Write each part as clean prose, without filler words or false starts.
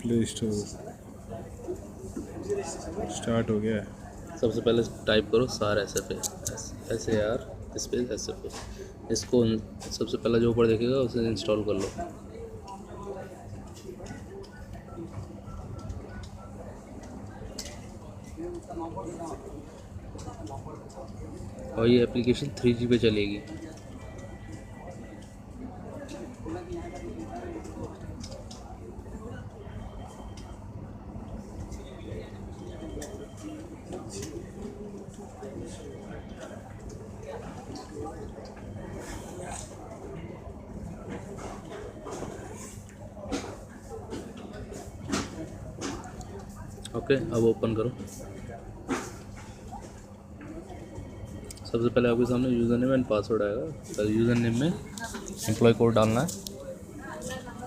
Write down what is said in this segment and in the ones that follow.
Play store start हो गया है। सबसे पहले टाइप करो SAR SFA SAR space SFA। इसको सबसे पहला जो ऊपर देखेगा उसे इंस्टॉल कर लो। और ये एप्लीकेशन 3G पे चलेगी। ओके, अब ओपन करो। सबसे पहले आपके सामने यूज़र नेम एंड पासवर्ड आएगा। तो यूज़र नेम में एम्प्लॉय कोड डालना है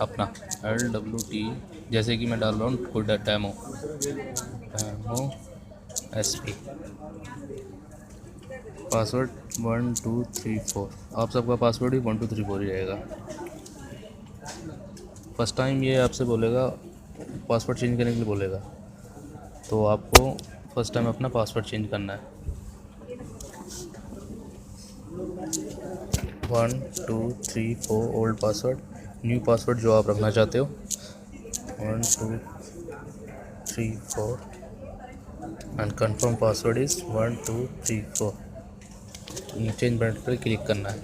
अपना LWT, जैसे कि मैं डाल रहा हूँ कोड डेमो SP। पासवर्ड 1234। आप सबका पासवर्ड ही 1234 ही रहेगा। फर्स्ट टाइम ये आपसे बोलेगा पासवर्ड चेंज करने के लिए बोलेगा, तो आपको फर्स्ट टाइम अपना पासवर्ड चेंज करना है। 1 2 3 4 ओल्ड पासवर्ड, न्यू पासवर्ड जो आप रखना चाहते हो 1 2 3 4 and confirm password is 1 2 3 4। Change button पर क्लिक करना है।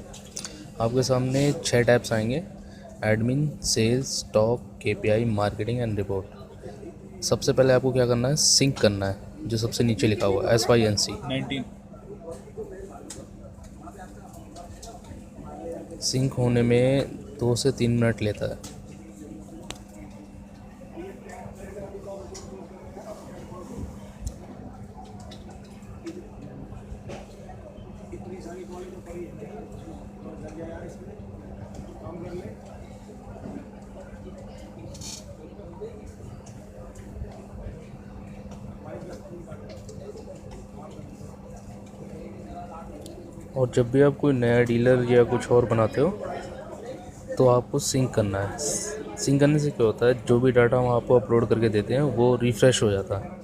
आपके सामने 6 टैब्स आएंगे: admin, sales, stock, KPI, marketing and report. सबसे पहले आपको क्या करना है, सिंक करना है, जो सबसे नीचे लिखा हुआ है SYNC 19। सिंक होने में 2 से 3 मिनट लेता है। और जब भी आप कोई नया डीलर या कुछ और बनाते हो तो आपको सिंक करना है। सिंक करने से क्या होता है, जो भी डाटा हम आपको अपलोड करके देते हैं वो रिफ़्रेश हो जाता है,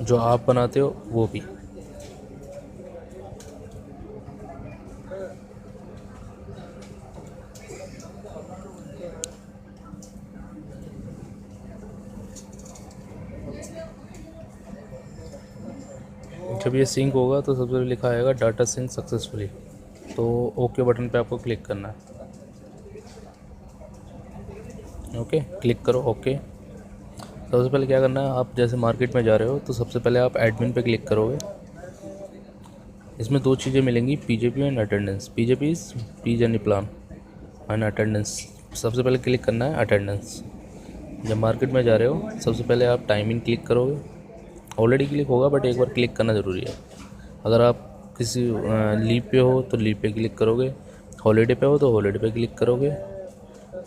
जो आप बनाते हो वो भी। जब ये सिंक होगा तो सबसे पहले लिखा आएगा डाटा सिंक सक्सेसफुली, तो ओके बटन पे आपको क्लिक करना है। ओके, क्लिक करो ओके। सबसे पहले क्या करना है, आप जैसे मार्केट में जा रहे हो तो सबसे पहले आप एडमिन पे क्लिक करोगे। इसमें 2 चीज़ें मिलेंगी, PJP and attendance. PJP is pre journey plan and attendance. सबसे पहले क्लिक करना है अटेंडेंस। जब मार्केट में जा रहे हो सबसे पहले आप टाइमिंग क्लिक करोगे। ऑलरेडी क्लिक होगा बट एक बार क्लिक करना ज़रूरी है। अगर आप किसी लीव पे हो तो लीव पे क्लिक करोगे, हॉलीडे पे हो तो हॉलीडे पे क्लिक करोगे,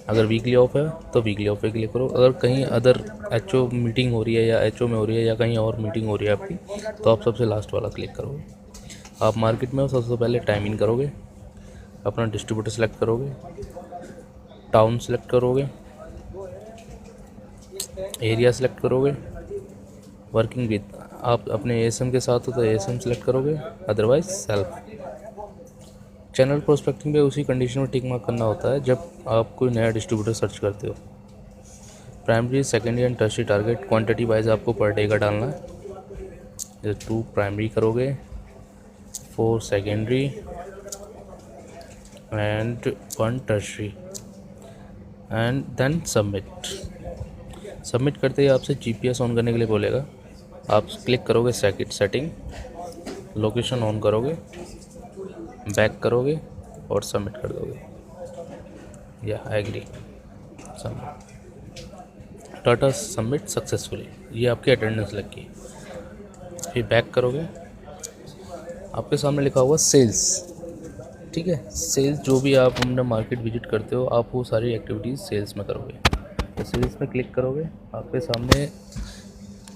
अगर वीकली ऑफ है तो वीकली ऑफ पे क्लिक करो। अगर कहीं अदर HO मीटिंग हो रही है या HO में हो रही है या कहीं और मीटिंग हो रही है आपकी, तो आप सबसे लास्ट वाला क्लिक करोगे। आप मार्केट में हो, सबसे पहले टाइमिंग करोगे, अपना डिस्ट्रीब्यूटर सेलेक्ट करोगे, टाउन सेलेक्ट करोगे, एरिया सेलेक्ट करोगे, वर्किंग विद, आप अपने ASM के साथ हो तो ASM सेलेक्ट करोगे, अदरवाइज सेल्फ। चैनल प्रोस्पेक्टिंग पे उसी कंडीशन में टिक मार्क करना होता है जब आप कोई नया डिस्ट्रीब्यूटर सर्च करते हो। Primary, secondary and tertiary target quantity wise आपको पर डे का डालना है। जैसे 2 प्राइमरी करोगे, 4 secondary and 1 tertiary and then submit. Submit करते ही आपसे GPS ऑन करने के लिए बोलेगा। आप क्लिक करोगे सेटिंग, लोकेशन ऑन करोगे, बैक करोगे और सबमिट कर दोगे या एग्री, सबमिट। टाटा सबमिट सक्सेसफुली, ये आपकी अटेंडेंस लग गई। फिर बैक करोगे, आपके सामने लिखा हुआ सेल्स, ठीक है। सेल्स जो भी आप अपना मार्केट विजिट करते हो आप वो सारी एक्टिविटीज़ सेल्स में करोगे। तो सेल्स में क्लिक करोगे, आपके सामने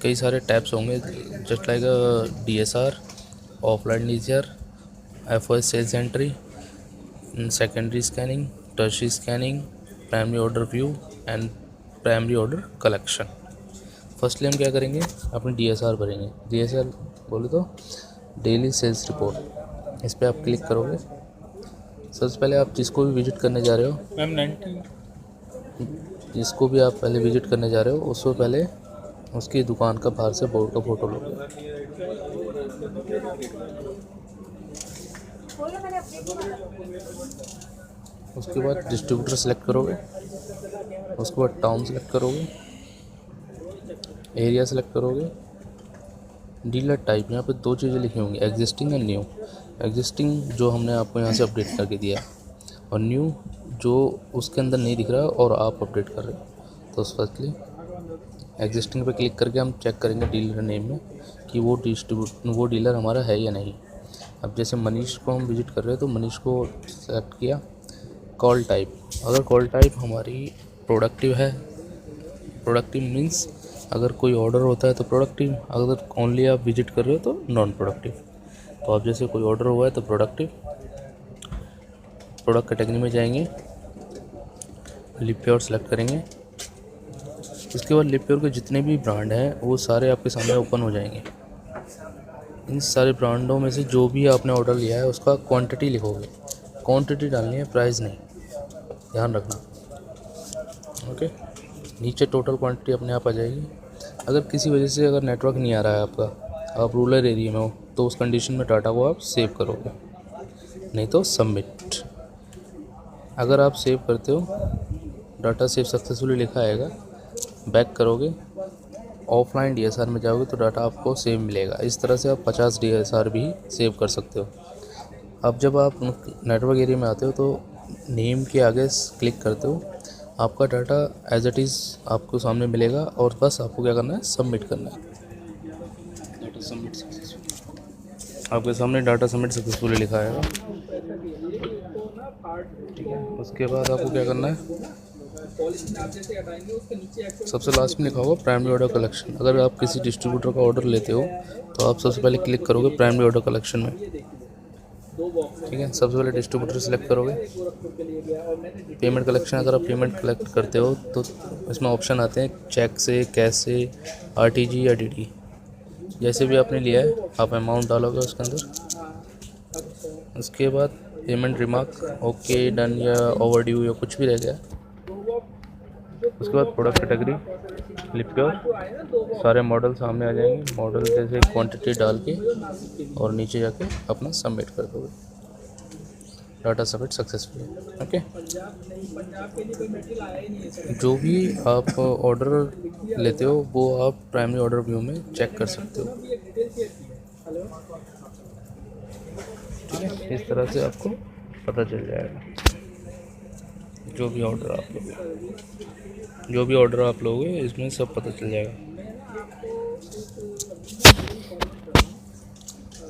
कई सारे टैब्स होंगे, just like DSR, offline ledger, FOS sales entry, secondary scanning, tertiary scanning, primary order view and primary order collection. Firstly हम क्या करेंगे, अपनी DSR भरेंगे। DSR बोले तो डेली सेल्स रिपोर्ट, इस पर आप क्लिक करोगे। सबसे पहले आप जिसको भी विजिट करने जा रहे हो मैम 90 जिसको भी आप पहले विजिट करने जा रहे हो उससे पहले उसकी दुकान का बाहर से बोर्ड का फ़ोटो लो। उसके बाद डिस्ट्रीब्यूटर सेलेक्ट करोगे, उसके बाद टाउन सेलेक्ट करोगे, एरिया सेलेक्ट करोगे, डीलर टाइप। यहाँ पे दो चीज़ें लिखी होंगी, एग्जिस्टिंग एंड न्यू। एग्जिस्टिंग जो हमने आपको यहाँ से अपडेट करके दिया, और न्यू जो उसके अंदर नहीं दिख रहा और आप अपडेट कर रहे हो। तो फर्स्टली एग्जिस्टिंग पे क्लिक करके हम चेक करेंगे डीलर नेम में कि वो डीलर हमारा है या नहीं। अब जैसे मनीष को हम विजिट कर रहे हैं तो मनीष को सेलेक्ट किया। कॉल टाइप, अगर कॉल टाइप हमारी प्रोडक्टिव है, प्रोडक्टिव मीन्स अगर कोई ऑर्डर होता है तो प्रोडक्टिव, अगर ओनली आप विजिट कर रहे हो तो नॉन प्रोडक्टिव। तो आप जैसे कोई ऑर्डर हुआ है तो प्रोडक्टिव, प्रोडक्ट कैटेगरी में जाएंगे, लिप प्योर सेलेक्ट करेंगे। उसके बाद लिप प्योर के जितने भी ब्रांड हैं वो सारे आपके सामने ओपन हो जाएंगे। इन सारे ब्रांडों में से जो भी आपने ऑर्डर लिया है उसका क्वांटिटी लिखोगे, क्वांटिटी डालनी है, प्राइस नहीं, ध्यान रखना। ओके, नीचे टोटल क्वांटिटी अपने आप आ जाएगी। अगर किसी वजह से अगर नेटवर्क नहीं आ रहा है आपका, आप रूरल एरिया में हो, तो उस कंडीशन में डाटा को आप सेव करोगे, नहीं तो सबमिट। अगर आप सेव करते हो, डाटा सेव सक्सेसफुली लिखा आएगा, बैक करोगे, ऑफलाइन DSR में जाओगे तो डाटा आपको सेव मिलेगा। इस तरह से आप 50 DSR भी सेव कर सकते हो। अब जब आप नेटवर्क एरिया में आते हो तो नेम के आगे क्लिक करते हो, आपका डाटा एज इट इज़ आपको सामने मिलेगा और बस आपको क्या करना है, सबमिट करना है। डाटा सबमिट सक्सेसफुल, आपके सामने डाटा सबमिट सक्सेसफुली लिखा आएगा। ठीक है, उसके बाद आपको क्या करना है, सबसे लास्ट में लिखा होगा प्राइमरी ऑर्डर कलेक्शन। अगर आप किसी डिस्ट्रीब्यूटर का ऑर्डर लेते हो तो आप सबसे पहले क्लिक करोगे प्राइमरी ऑर्डर कलेक्शन में। ठीक है, सबसे पहले डिस्ट्रीब्यूटर सेलेक्ट करोगे। पेमेंट कलेक्शन, अगर आप पेमेंट कलेक्ट करते हो तो इसमें ऑप्शन आते हैं चेक से, कैश से, RTG या DD, जैसे भी आपने लिया है आप अमाउंट डालोगे उसके अंदर। उसके बाद पेमेंट रिमार्क, ओके, डन या ओवरड्यू या कुछ भी रह गया। उसके बाद प्रोडक्ट कैटेगरी, लिप प्योर, सारे मॉडल सामने आ जाएंगे। मॉडल जैसे क्वांटिटी डाल के और नीचे जाके अपना सबमिट कर दोगे, डाटा सबमिट सक्सेसफुल। ओके, जो भी आप ऑर्डर लेते हो वो आप प्राइमरी ऑर्डर व्यू में चेक कर सकते हो। ठीक है, इस तरह से आपको पता चल जाएगा जो भी ऑर्डर आप लोगे इसमें सब पता चल जाएगा।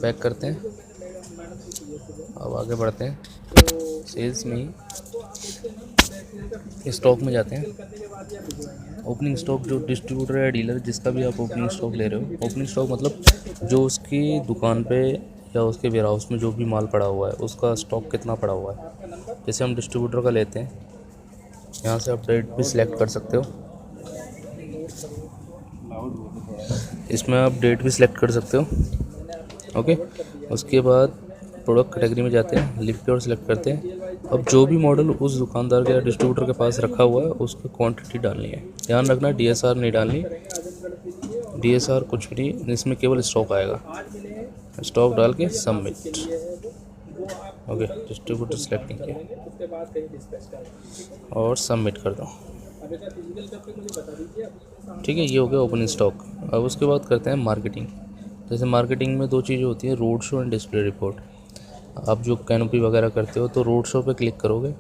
बैक करते हैं, अब आगे बढ़ते हैं। सेल्स में ही स्टॉक में जाते हैं। ओपनिंग स्टॉक, जो डिस्ट्रीब्यूटर या डीलर जिसका भी आप ओपनिंग स्टॉक ले रहे हो, ओपनिंग स्टॉक मतलब जो उसकी दुकान पे या उसके वेयर हाउस में जो भी माल पड़ा हुआ है उसका स्टॉक कितना पड़ा हुआ है। जैसे हम डिस्ट्रीब्यूटर का लेते हैं, यहाँ से आप डेट भी सिलेक्ट कर सकते हो, इसमें आप डेट भी सिलेक्ट कर सकते हो। ओके, उसके बाद प्रोडक्ट कैटेगरी में जाते हैं, लिप प्योर सेलेक्ट करते हैं। अब जो भी मॉडल उस दुकानदार के या डिस्ट्रीब्यूटर के पास रखा हुआ है उसकी क्वांटिटी डालनी है। ध्यान रखना DSR नहीं डालनी, DSR कुछ भी नहीं, इसमें केवल स्टॉक आएगा। स्टॉक डाल के सबमिट। ओके, डिस्ट्रीब्यूटर सेलेक्ट किया और सबमिट कर दो। ठीक है, ये हो गया ओपनिंग स्टॉक। अब उसके बाद करते हैं मार्केटिंग। जैसे मार्केटिंग में दो चीज़ें होती हैं, road show and display report. आप जो कैनोपी वगैरह करते हो तो रोड शो पे क्लिक करोगे,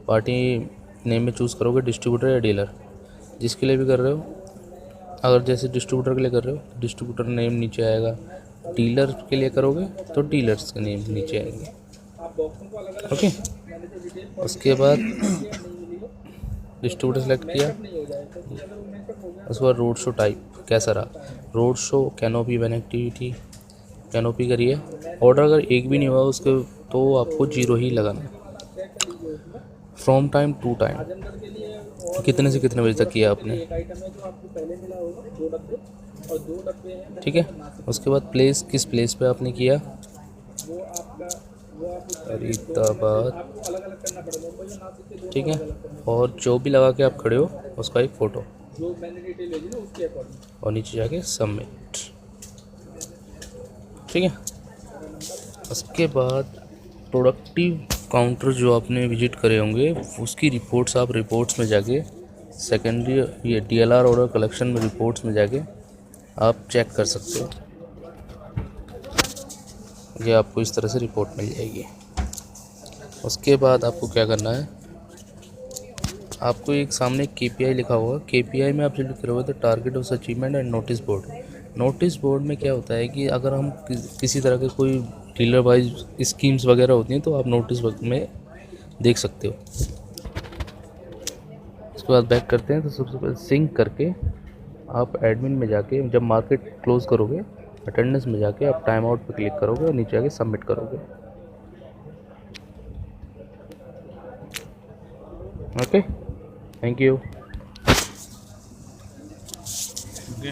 पार्टी नेम में चूज़ करोगे डिस्ट्रीब्यूटर या डीलर, जिसके लिए भी कर रहे हो। अगर जैसे डिस्ट्रीब्यूटर के लिए कर रहे हो डिस्ट्रीब्यूटर नेम नीचे आएगा, डीलर के लिए करोगे तो डीलर्स के नेम नीचे आएंगे। ओके, उसके बाद डिस्ट्रीब्यूटर सेलेक्ट किया, उसके बाद रोड शो टाइप कैसा रहा, road show, canopy, one activity, canopy करिए। ऑर्डर अगर एक भी नहीं हुआ उसके तो आपको 0 ही लगाना है। फ्रॉम टाइम टू टाइम, कितने से कितने बजे तक किया आपने, ठीक है। उसके बाद प्लेस, किस प्लेस पे आपने किया, फरीदाबाद, ठीक है। और जो भी लगा के आप खड़े हो उसका एक फ़ोटो, और नीचे जाके सबमिट, ठीक है। उसके बाद प्रोडक्टिव काउंटर जो आपने विजिट करे होंगे उसकी रिपोर्ट्स, आप रिपोर्ट्स में जाके सेकेंडरी, ये DLR ऑर्डर कलेक्शन में रिपोर्ट्स में जाके आप चेक कर सकते हो। ये आपको इस तरह से रिपोर्ट मिल जाएगी। उसके बाद आपको क्या करना है, आपको एक सामने KPI लिखा होगा, KPI में आप जो लिख रहे हो तो target of achievement and notice board. Notice board में क्या होता है कि अगर हम किसी तरह के कोई डीलर वाइज स्कीम्स वगैरह होती हैं तो आप नोटिस बोर्ड में देख सकते हो। उसके बाद बैक करते हैं तो सबसे पहले सिंक करके आप एडमिन में जाके जब मार्केट क्लोज करोगे अटेंडेंस में जाके आप टाइम आउट पे क्लिक करोगे और नीचे आके सबमिट करोगे। Okay, thank you. ओके।